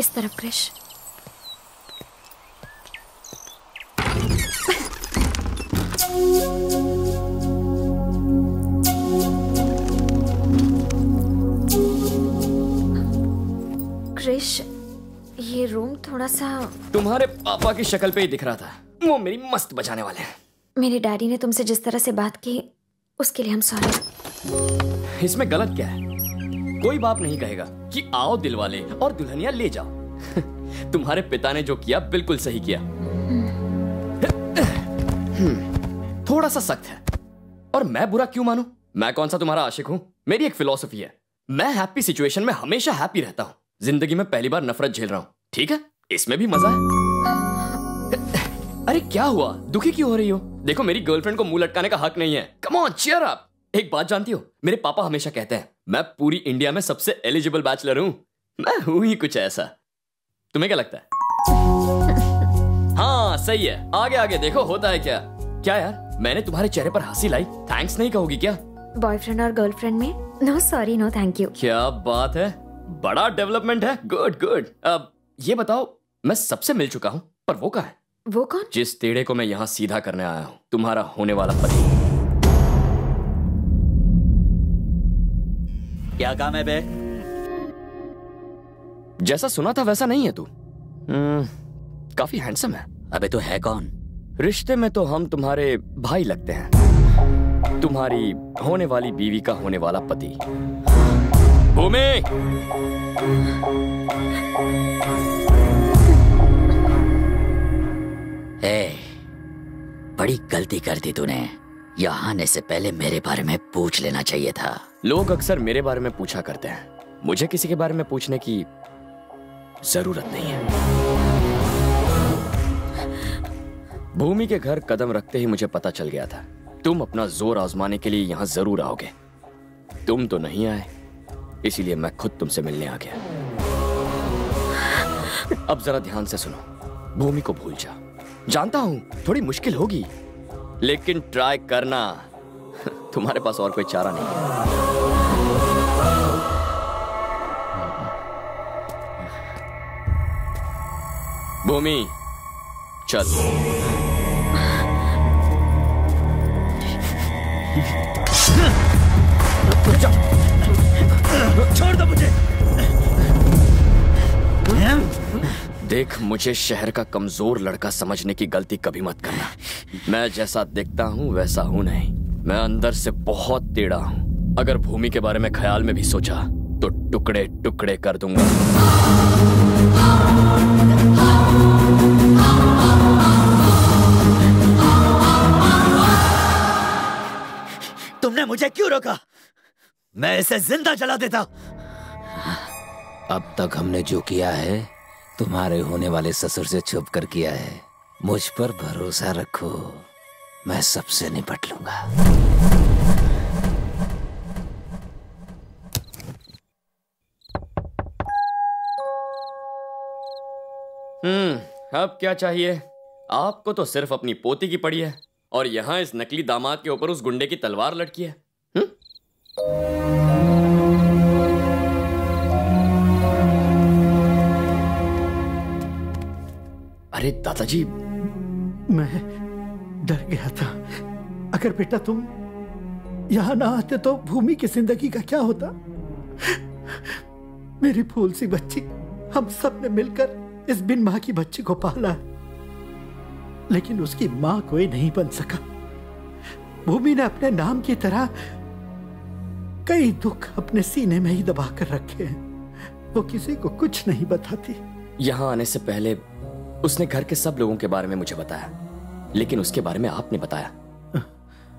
इस तरफ क्रिश। क्रिश, ये रूम थोड़ा सा तुम्हारे पापा की शक्ल पे ही दिख रहा था, वो मेरी मस्त बचाने वाले हैं। मेरे डैडी ने तुमसे जिस तरह से बात की उसके लिए हम सॉरी। इसमें गलत क्या है? कोई बाप नहीं कहेगा कि आओ दिलवाले और दुल्हनिया ले जाओ। तुम्हारे पिता ने जो किया बिल्कुल सही किया। थोड़ा सा सख्त है, और मैं बुरा क्यों मानूं? मैं कौन सा तुम्हारा आशिक हूं? मेरी एक फिलॉसफी है, मैं हैप्पी सिचुएशन में हमेशा हैप्पी रहता हूं। जिंदगी में पहली बार नफरत झेल रहा हूं, ठीक है? इसमें भी मजा है। अरे क्या हुआ, दुखी क्यों हो रही हो? देखो, मेरी गर्लफ्रेंड को मुंह लटकाने का हक नहीं है। Come on, cheer up. एक बात जानती हो, मेरे पापा हमेशा कहते हैं मैं पूरी इंडिया में सबसे एलिजिबल बैचलर हूं। मैं हूं ही कुछ ऐसा। तुम्हें क्या लगता है? हाँ सही है, आगे आगे देखो होता है क्या। क्या यार, मैंने तुम्हारे चेहरे पर हंसी लाई, थैंक्स नहीं कहोगी क्या? बॉयफ्रेंड और गर्लफ्रेंड में no sorry no thank you. क्या बात है, बड़ा डेवलपमेंट है। Good good. अब ये बताओ, मैं सबसे मिल चुका हूँ, पर वो कहाँ है? वो कौन? जिस तेड़े को मैं यहाँ सीधा करने आया हूँ, तुम्हारा होने वाला पति। क्या काम है बे? जैसा सुना था वैसा नहीं है तू। काफी हैंडसम है। अबे तो है कौन? रिश्ते में तो हम तुम्हारे भाई लगते हैं, तुम्हारी होने वाली बीवी का होने वाला पति। भूमि, बड़ी गलती कर दी तूने। यहाँ आने से पहले मेरे बारे में पूछ लेना चाहिए था। लोग अक्सर मेरे बारे में पूछा करते हैं, मुझे किसी के बारे में पूछने की जरूरत नहीं है। भूमि के घर कदम रखते ही मुझे पता चल गया था तुम अपना जोर आजमाने के लिए यहाँ जरूर आओगे। तुम तो नहीं आए, इसीलिए मैं खुद तुमसे मिलने आ गया। अब जरा ध्यान से सुनो, भूमि को भूल जा। जानता हूं थोड़ी मुश्किल होगी, लेकिन ट्राई करना। तुम्हारे पास और कोई चारा नहीं है। भूमि चल। छोड़ दो मुझे। देख, मुझे शहर का कमजोर लड़का समझने की गलती कभी मत करना। मैं जैसा दिखता हूं वैसा हूं नहीं, मैं अंदर से बहुत टेढ़ा हूं। अगर भूमि के बारे में ख्याल में भी सोचा तो टुकड़े टुकड़े कर दूंगा। तुमने मुझे क्यों रोका? मैं इसे जिंदा जला देता। अब तक हमने जो किया है तुम्हारे होने वाले ससुर से छुप कर किया है। मुझ पर भरोसा रखो, मैं सबसे निपट लूंगा। अब क्या चाहिए आपको? तो सिर्फ अपनी पोती की पड़ी है, और यहां इस नकली दामाद के ऊपर उस गुंडे की तलवार लटकी है। अरे दादाजी, मैं डर गया था। अगर बेटा तुम यहां ना आते तो भूमि की जिंदगी का क्या होता? मेरी फूल सी बच्ची, हम सब ने मिलकर इस बिन मां की बच्ची को पाला, लेकिन उसकी मां कोई नहीं बन सका। भूमि ने अपने नाम की तरह कई दुख अपने सीने में ही दबा कर रखे हैं। वो किसी को कुछ नहीं बताती। यहां आने से पहले उसने घर के सब लोगों के बारे में मुझे बताया, लेकिन उसके बारे में आपने बताया।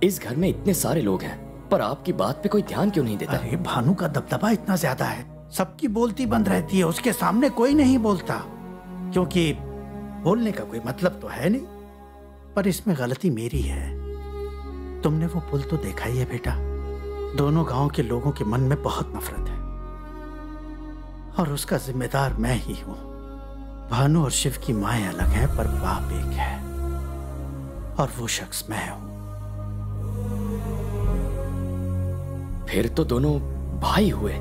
इस घर में इतने सारे लोग हैं, पर आपकी बात पे कोई ध्यान क्यों नहीं देता? अरे भानु का दबदबा इतना ज्यादा है, सबकी बोलती बंद रहती है, उसके सामने कोई नहीं बोलता, क्योंकि बोलने का कोई मतलब तो है नहीं। पर इसमें गलती मेरी है। तुमने वो पुल तो देखा ही है बेटा। दोनों गांव के लोगों के मन में बहुत नफरत है, और उसका जिम्मेदार मैं ही हूं। भानु और शिव की माएं अलग हैं, पर बाप एक है, और वो शख्स मैं हूं। फिर तो दोनों भाई हुए।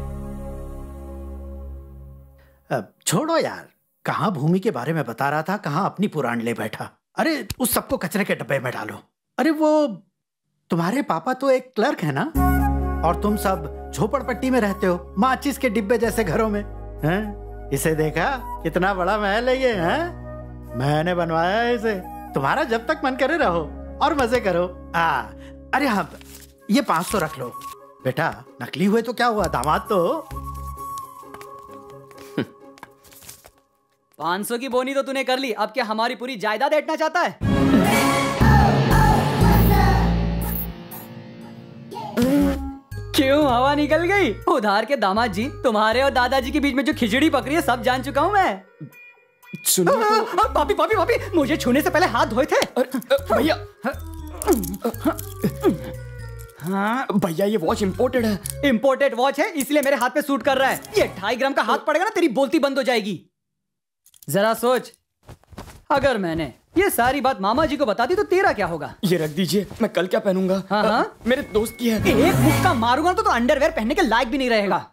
छोड़ो यार, कहाँ भूमि के बारे में बता रहा था, कहाँ अपनी पुराण ले बैठा। अरे उस सबको कचरे के डब्बे में डालो। अरे वो तुम्हारे पापा तो एक क्लर्क है ना, और तुम सब झोपड़पट्टी में रहते हो, माचिस के डिब्बे जैसे घरों में। हैं? इसे देखा कितना बड़ा महल है ये, हैं? मैंने बनवाया है इसे। तुम्हारा जब तक मन करे रहो और मजे करो। अरे हाँ, ये 500 रख लो बेटा, नकली हुए तो क्या हुआ, दामाद तो हो। 500 की बोनी तो तूने कर ली, अब क्या हमारी पूरी जायदाद ऐंठना चाहता है? क्यों हवा निकल गई? उधार के दामाद जी, तुम्हारे और दादाजी के बीच में जो खिचड़ी पक रही है सब जान चुका हूं मैं। सुनिए पापी पापी पापी, मुझे छूने से पहले हाथ धोए थे। भैया हाँ भैया, ये वॉच इम्पोर्टेड है। इम्पोर्टेड वॉच है इसलिए मेरे हाथ पे सूट कर रहा है। ये 2.5 ग्राम का हाथ पड़ेगा ना, तेरी बोलती बंद हो जाएगी। जरा सोच, अगर मैंने ये सारी बात मामा जी को बता दी तो तेरा क्या होगा? ये रख दीजिए, मैं कल क्या पहनूंगा? हाँ? मेरे दोस्त की है। एक मुक्का मारूंगा तो अंडरवेयर पहनने के लायक भी नहीं रहेगा।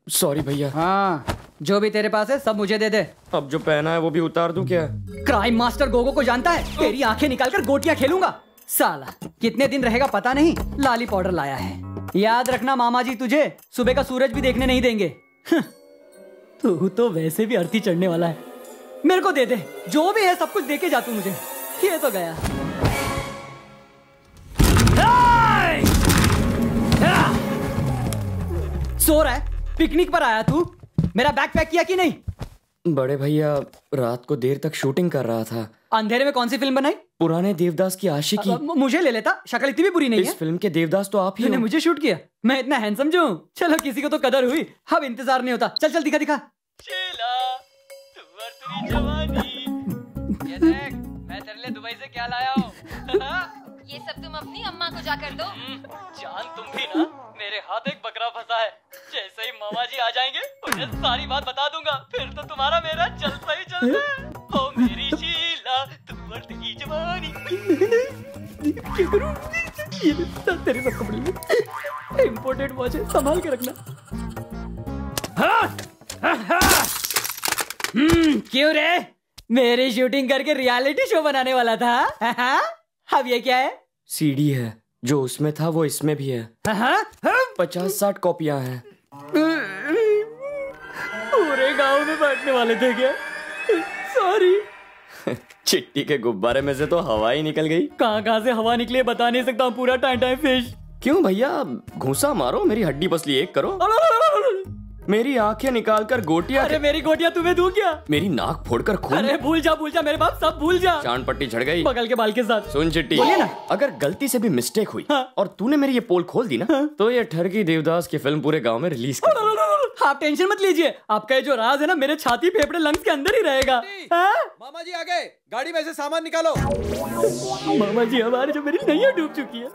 सॉरी भैया। हाँ, जो भी तेरे पास है सब मुझे दे दे। अब जो पहना है वो भी उतार दूं क्या? क्राइम मास्टर गोगो को जानता है? तेरी आंखें निकालकर गोटियां खेलूंगा। साला कितने दिन रहेगा पता नहीं, लाली पाउडर लाया है। याद रखना मामा जी तुझे सुबह का सूरज भी देखने नहीं देंगे। तू तो वैसे भी अर्थी चढ़ने वाला है। मेरे को दे दे, जो भी है सब कुछ दे के जा तू मुझे। ये तो गया। सो रहा है? पिकनिक पर आया तू? मेरा बैग पैक किया कि नहीं? बड़े भैया रात को देर तक शूटिंग कर रहा था। अंधेरे में कौन सी फिल्म बनाई? पुराने देवदास की आशिकी। मुझे ले लेता, शक्ल इतनी भी बुरी नहीं है। इस फिल्म के देवदास तो आप ही तूने हो। मुझे शूट किया? मैं इतना हैंडसम जो हूँ? चलो किसी को तो कदर हुई, अब इंतजार नहीं होता। चल चल दिखा दिखा। ये देख, मैं तेरे लिए दुबई से क्या लाया हूँ। ये सब तुम अपनी अम्मा को जाकर दो। जान तुम भी ना, मेरे हाथ एक बकरा फंसा है। जैसे ही मामा जी आ जाएंगे उन्हें सारी बात बता दूंगा, फिर तो तुम्हारा मेरा चलता ही चलता है। ओ मेरी शीला, तू बढ़ती जवानी। क्या करूं? ये तेरे सब कपड़े इंपोर्टेड वॉच है, संभाल के रखना। क्यों रे? मेरी शूटिंग करके रियलिटी शो बनाने वाला था? अब ये क्या है? सीडी है, जो उसमें था वो इसमें भी है। 50-60 कॉपियां हैं। पूरे गांव में बांटने वाले थे क्या? सॉरी। चिट्टी के गुब्बारे में से तो हवा ही निकल गई। कहाँ से हवा निकली बता नहीं सकता हूँ। पूरा टाइम फिश। क्यों भैया, घूंसा मारो, मेरी हड्डी पसली एक करो। मेरी आंखें निकालकर गोटियां। अरे मेरी गोटियां तुम्हें दूं क्या? मेरी नाक फोड़कर खून। अरे भूल जा मेरे बाप, सब भूल जा। चांद पट्टी झड़ गई बगल के बाल के साथ। सुन चिट्टी, अगर गलती से भी मिस्टेक हुई और तूने मेरी ये पोल खोल दी ना, तो ये ठरकी देवदास की फिल्म पूरे गांव में रिलीज कर। आप टेंशन मत लीजिए, आपका ये जो राज है ना मेरे छाती फेफड़े लंग्स के अंदर ही रहेगा। मामा जी आ गए, गाड़ी में से सामान निकालो। मामा जी हमारे जो मेरी नैया डूब चुकी है।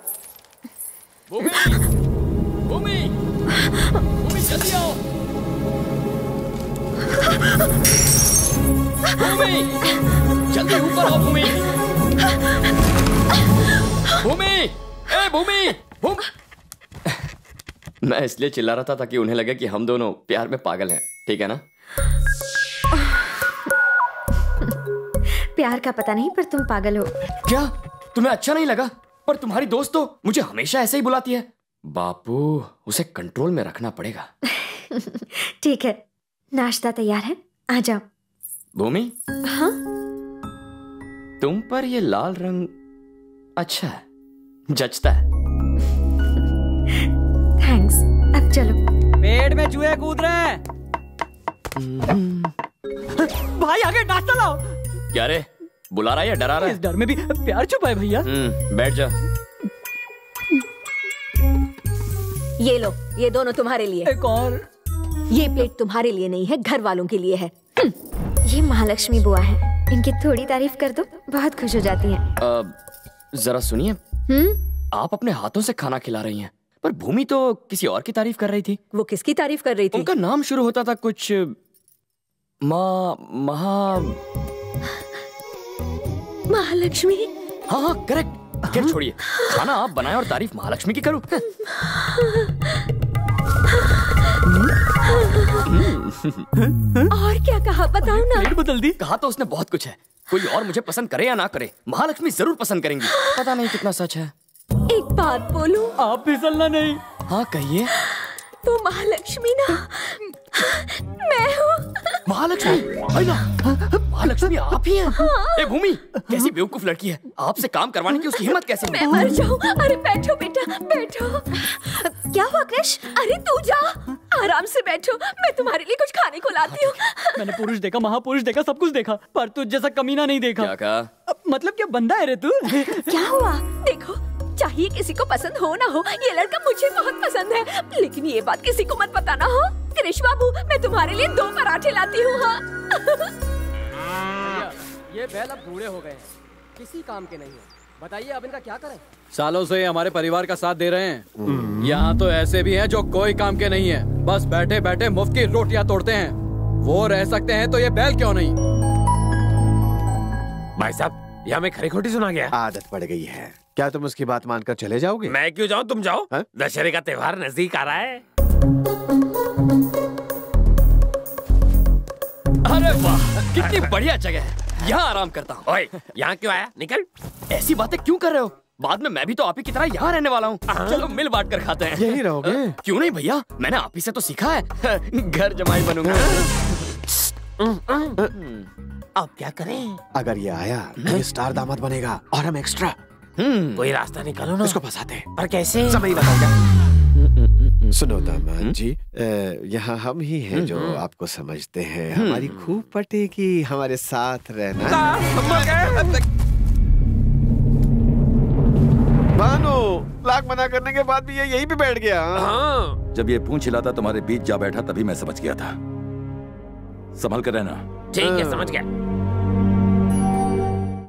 भूमि जल्दी आओ। भूमि जल्दी ऊपर आओ। भूमि ए भूमि। मैं इसलिए चिल्ला रहा था ताकि उन्हें लगे कि हम दोनों प्यार में पागल हैं, ठीक है ना? प्यार का पता नहीं, पर तुम पागल हो। क्या तुम्हें अच्छा नहीं लगा? पर तुम्हारी दोस्त तो मुझे हमेशा ऐसे ही बुलाती है। बापू, उसे कंट्रोल में रखना पड़ेगा। ठीक है, नाश्ता तैयार है, आ जाओ। भूमि, हाँ? तुम पर ये लाल रंग अच्छा है, जचता है। थैंक्स, अब चलो। पेट में चूहे कूद रहे हैं। भाई आगे नाश्ता लाओ। क्या रे, बुला रहा है या डरा रहा है? इस डर में भी प्यार छुपा है भैया। बैठ जा। ये लो, ये दोनों तुम्हारे लिए। एक और। ये प्लेट तुम्हारे लिए नहीं है, घर वालों के लिए है। ये महालक्ष्मी बुआ है, इनकी थोड़ी तारीफ कर दो, बहुत खुश हो जाती हैं। जरा सुनिए, आप अपने हाथों से खाना खिला रही हैं, पर भूमि तो किसी और की तारीफ कर रही थी। वो किसकी तारीफ कर रही थी? उनका नाम शुरू होता था कुछ महालक्ष्मी। हाँ करेक्ट। खैर छोड़िए, खाना आप बनाए और तारीफ महालक्ष्मी की करूं। और क्या कहा बताओ ना। प्लेट बदल दी। कहा तो उसने बहुत कुछ है। कोई और मुझे पसंद करे या ना करे, महालक्ष्मी जरूर पसंद करेंगी। पता नहीं कितना सच है। एक बात बोलूं? आप फिसलना नहीं। हाँ कहिए। वो महालक्ष्मी ना मैं हूँ। महालक्ष्मी? महालक्ष्मी आप ही हैं? ए भूमि, कैसी बेवकूफ लड़की है, आपसे काम करवाने की उसकी हिम्मत कैसे? मैं मर जाऊँ। अरे बैठो बेटा बैठो। क्या हुआ कृष? अरे तू जा, आराम से बैठो, मैं तुम्हारे लिए कुछ खाने को लाती हूँ। मैंने पुरुष देखा, महापुरुष देखा, सब कुछ देखा, पर तुझ जैसा कमीना नहीं देखा। क्या कहा? मतलब क्या बंदा है रे तू? क्या हुआ? देखो, चाहिए किसी को पसंद हो ना हो, ये लड़का मुझे बहुत पसंद है, लेकिन ये बात किसी को मत बताना। हो कृष बाबू, मैं तुम्हारे लिए 2 पराठे लाती हूँ। हाँ ये बैल अब बूढ़े हो गए, किसी काम के नहीं है। बताइए अब इनका क्या करें? सालों से हमारे परिवार का साथ दे रहे हैं। यहाँ तो ऐसे भी हैं जो कोई काम के नहीं है, बस बैठे बैठे मुफ्त की रोटियां तोड़ते हैं। वो रह सकते हैं तो ये बैल क्यों नहीं? भाई साहब, यहाँ में खरी खोटी सुना गया। आदत पड़ गई है। क्या तुम उसकी बात मानकर चले जाओगे? मैं क्यों जाऊँ, तुम जाओ। दशहरे का त्योहार नजदीक आ रहा है। अरे वाह, कितनी बढ़िया जगह है, यहाँ आराम करता हूँ। ओए, यहाँ क्यों आया? निकल। ऐसी बातें क्यों कर रहे हो? बाद में मैं भी तो आप ही की तरह यहाँ रहने वाला हूँ। चलो मिल बांट कर खाते हैं। यही रहोगे? क्यों नहीं भैया, मैंने आप ही से तो सीखा है। घर जमाई बनूंगा। अब क्या करें? अगर ये आया तो ये स्टार दामाद बनेगा और हम एक्स्ट्रा। कोई रास्ता निकालो ना। उसको फंसाते हैं। पर कैसे? समय ही बताओगे। सुनो दामाद जी, यहाँ हम ही हैं जो आपको समझते हैं। हमारी खूब पटेगी हमारे साथ रहना। भानु, लाख मना करने के बाद भी ये यहीं पे बैठ गया। हाँ। जब ये पूंछ हिलाता तुम्हारे बीच जा बैठा तभी मैं समझ गया था। संभल कर रहना। ठीक है, समझ गया।